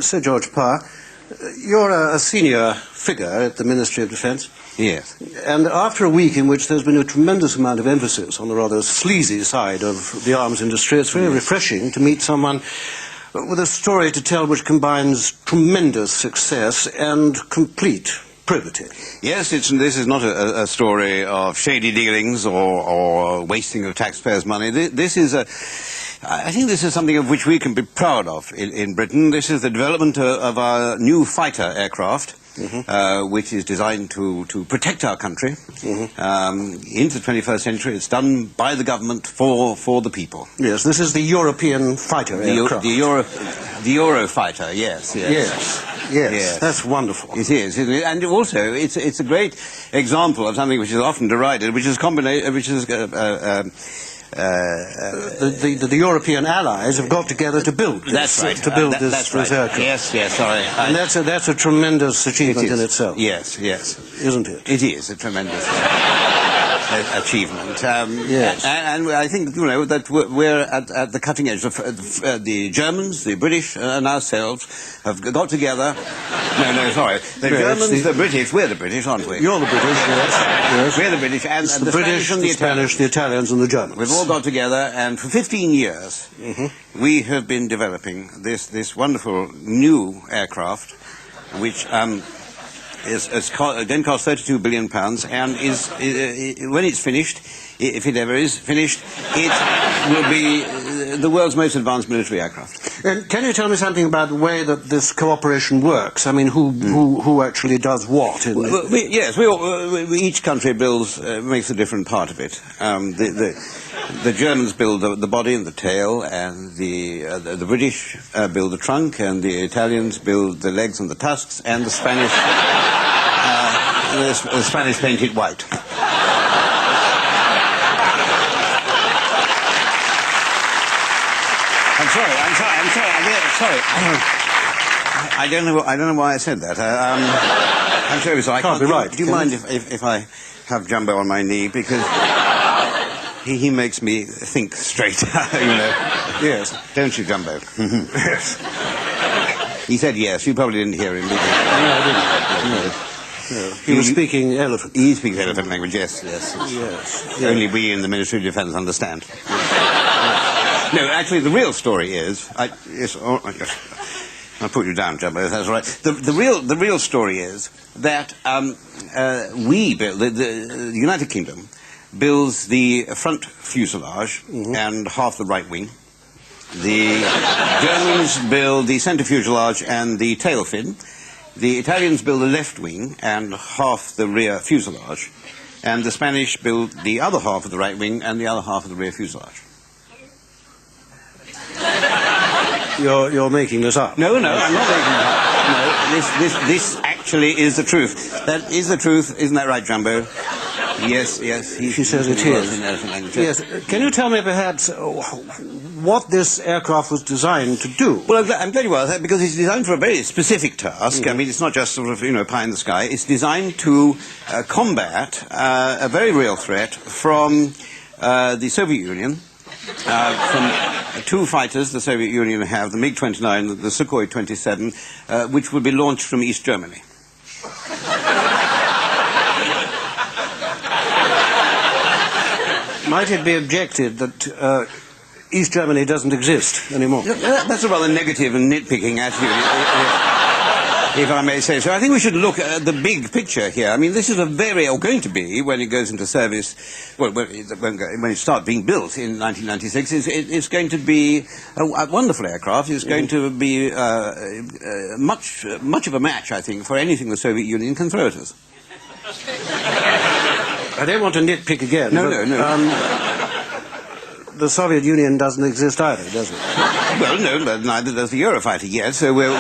Sir George Parr, you're a senior figure at the Ministry of Defence. Yes. And after a week in which there's been a tremendous amount of emphasis on the rather sleazy side of the arms industry, it's very refreshing to meet someone with a story to tell which combines tremendous success and complete probity. Yes, this is not a story of shady dealings or wasting of taxpayers' money. I think this is something of which we can be proud of in Britain. This is the development of our new fighter aircraft, which is designed to protect our country into the 21st century. It's done by the government for the people. Yes, this is the European fighter aircraft. The EuroFighter, yes. Yes, that's wonderful. It is, and also it's a great example of something which is often derided, which is the European allies have got together to build this. That's right. To build this aircraft. Yes, sorry. And that's a tremendous achievement in itself. Yes. Isn't it? It is a tremendous achievement. Yes. And I think, that we're at the cutting edge. The Germans, the British, and ourselves have got together. No, sorry. The Germans, the British, we're the British, aren't we? You're the British, yes. We're the British, and the British, the Spanish, the Italians, and the Germans. We've all got together, and for 15 years, we have been developing this wonderful new aircraft, which is going to cost £32 billion, and when it's finished, if it ever is finished, it will be the world's most advanced military aircraft. And can you tell me something about the way that this cooperation works? I mean, who actually does what? Each country makes a different part of it. The Germans build the body and the tail, and the British build the trunk, and the Italians build the legs and the tusks, and the Spanish paint it white. I'm sorry. I don't know why I said that. I'm sorry, so I can't be right. Do you mind if I have Jumbo on my knee, because he makes me think straight, Yes. Don't you, Jumbo? Yes. He said yes. You probably didn't hear him, did you? No, I didn't. No. He was speaking elephant. He speaks elephant language, yes. Only we in the Ministry of Defence understand. No, actually, the real story is... I'll put you down, Jumbo, if that's all right. The real story is that we build... The United Kingdom builds the front fuselage and half the right wing. The Germans build the centre fuselage and the tail fin. The Italians build the left wing and half the rear fuselage. And the Spanish build the other half of the right wing and the other half of the rear fuselage. You're making this up. No, I'm not making it up. No, this actually is the truth. That is the truth. Isn't that right, Jumbo? Yes. She says it is. Yes. Can you tell me perhaps what this aircraft was designed to do? Well, I'm glad you asked that, because it's designed for a very specific task. I mean, it's not just sort of, pie in the sky. It's designed to combat a very real threat from the Soviet Union, from two fighters the Soviet Union have, the MiG-29, the Sukhoi 27, which will be launched from East Germany. Might it be objected that East Germany doesn't exist anymore? That's a rather negative and nitpicking attitude, if I may say so. I think we should look at the big picture here. I mean, this is going to be, when it goes into service, when it starts being built in 1996, it's going to be a wonderful aircraft. It's going to be much of a match, I think, for anything the Soviet Union can throw at us. I don't want to nitpick again. No. The Soviet Union doesn't exist either, does it? Well, no, neither does the Eurofighter yet, so we're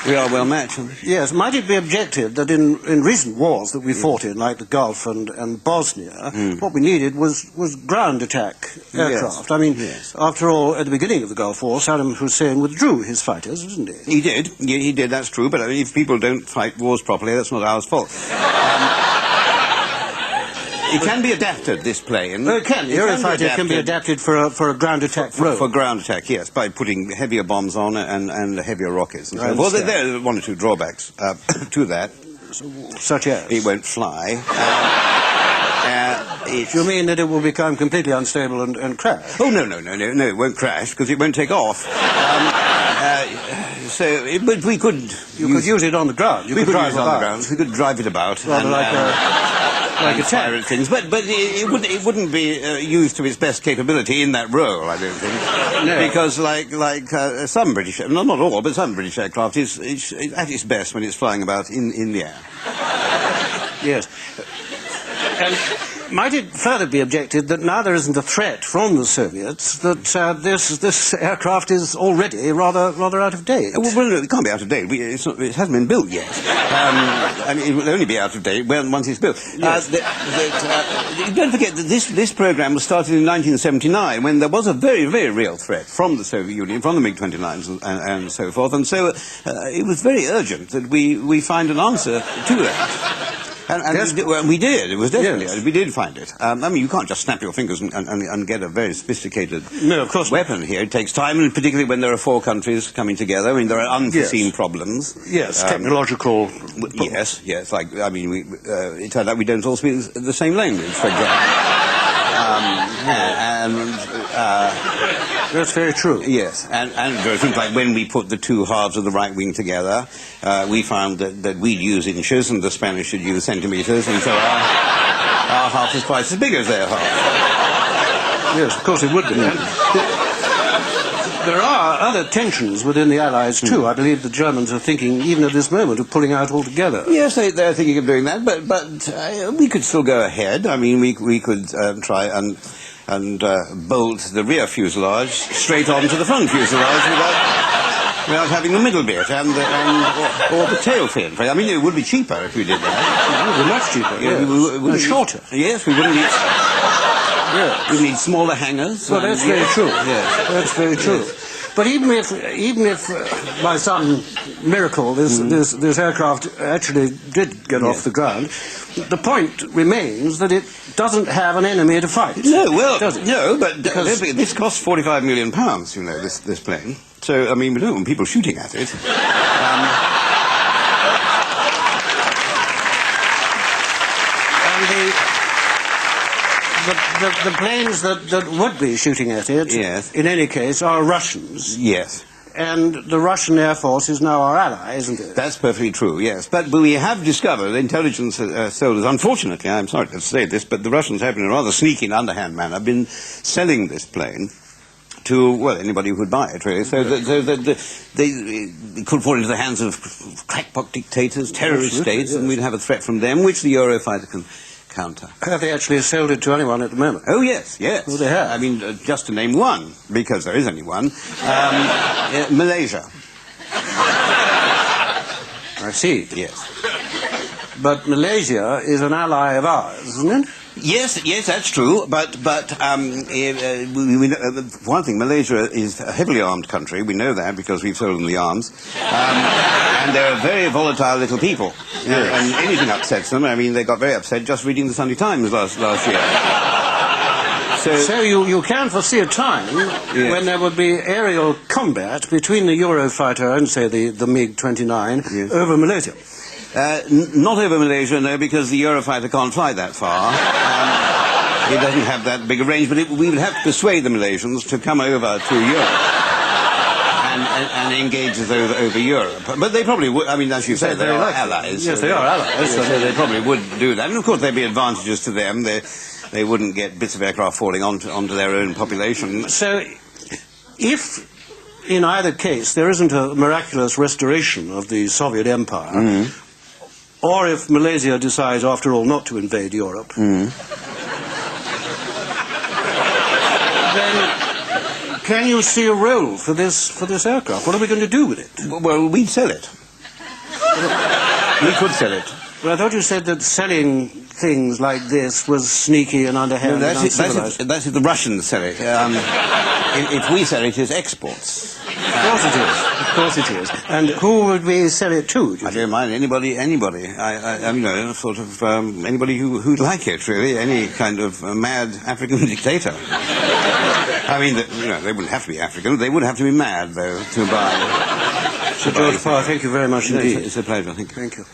we are well matched. Yes. Might it be objected that in recent wars that we fought in, like the Gulf and Bosnia, what we needed was ground attack aircraft? Yes. I mean, after all, at the beginning of the Gulf War, Saddam Hussein withdrew his fighters, didn't he? He did, that's true, but if people don't fight wars properly, that's not our fault. It can be adapted, this plane. Oh, it can. The EuroFighter can be adapted for a ground attack role. For ground attack, yes, by putting heavier bombs on and heavier rockets. And so. Well, there are one or two drawbacks to that. Such as? It won't fly. You mean that it will become completely unstable and crash? Oh, no, it won't crash, because it won't take off. But we could... You could use it on the ground. We could drive it on the ground. We could drive it about. Rather like a tank. Things. But it wouldn't be used to its best capability in that role, I don't think. No. Because some British... not all, but some British aircraft is at its best when it's flying about in the air. Yes. And might it further be objected that now there isn't a threat from the Soviets, that this aircraft is already rather out of date? Well, no, it can't be out of date. It hasn't been built yet. I mean, it will only be out of date once it's built. Yes. Don't forget that this program was started in 1979, when there was a very, very real threat from the Soviet Union, from the MiG-29s and so forth, and so it was very urgent that we find an answer to that. And yes. we did. It was definitely. Yes. We did find it. I mean, you can't just snap your fingers and get a very sophisticated weapon here. It takes time, and particularly when there are 4 countries coming together. I mean, there are unforeseen problems. Yes, technological. Yes. Like, I mean, it turned out we don't all speak the same language, for example. That's very true. Yes, and there are things like when we put the 2 halves of the right wing together, we found that we'd use inches and the Spanish should use centimetres, and so our half is twice as big as their half. Yes, of course it would be. There are other tensions within the Allies too. I believe the Germans are thinking, even at this moment, of pulling out altogether. Yes, they're thinking of doing that, but we could still go ahead. I mean, we could try and bolt the rear fuselage straight onto the front fuselage without having the middle bit or the tail fin. I mean, it would be cheaper if we did that. It would be much cheaper. Yes. And shorter. Yes, we wouldn't need. Yes. We need smaller hangars. Well, that's very true. Yes, that's very true. Yes. But even if by some miracle this aircraft actually did get off the ground, the point remains that it doesn't have an enemy to fight. No, well, does it? No, but this costs £45 million, you know, this plane. So, I mean, we don't want people shooting at it. The planes that would be shooting at it, yes, in any case, are Russians. Yes. And the Russian Air Force is now our ally, isn't it? That's perfectly true, yes. But we have discovered, intelligence soldiers, unfortunately, I'm sorry to say this, but the Russians have, in a rather sneaky and underhand manner, been selling this plane to, well, anybody who would buy it, really. So that they could fall into the hands of crackpot dictators, terrorist states, and we'd have a threat from them, which the Eurofighter can counter. Have they actually sold it to anyone at the moment? Oh, yes. Oh, they have? I mean, just to name one, because there is only one, Malaysia. I see. Yes. But Malaysia is an ally of ours, isn't it? Yes, that's true. But one thing, Malaysia is a heavily armed country. We know that because we've sold them the arms. And they're very volatile little people. Yes. And anything upsets them. I mean, they got very upset just reading the Sunday Times last year. So you can foresee a time when there would be aerial combat between the Eurofighter and, say, the MiG-29 over Malaysia. Not over Malaysia, no, because the Eurofighter can't fly that far. It doesn't have that big a range, but we would have to persuade the Malaysians to come over to Europe and engage us over Europe. But they probably would. I mean, as you said, they are allies. Yes, they are allies. So they probably would do that. And of course, there'd be advantages to them. They wouldn't get bits of aircraft falling onto their own population. So, if in either case there isn't a miraculous restoration of the Soviet Empire, or if Malaysia decides, after all, not to invade Europe, then can you see a role for this aircraft? What are we going to do with it? Well, we'd sell it. We could sell it. Well, I thought you said that selling things like this was sneaky and underhand and uncivilized. That's if the Russians sell it. If we sell it, it's exports. Of course it is. Of course it is. And who would we sell it to? I don't mind anybody. Sort of anybody who'd like it, really. Any kind of mad African dictator. I mean, they wouldn't have to be African. They would have to be mad, though, to buy. Sir George Parr, thank you very much indeed. It's a pleasure. Thank you. Thank you.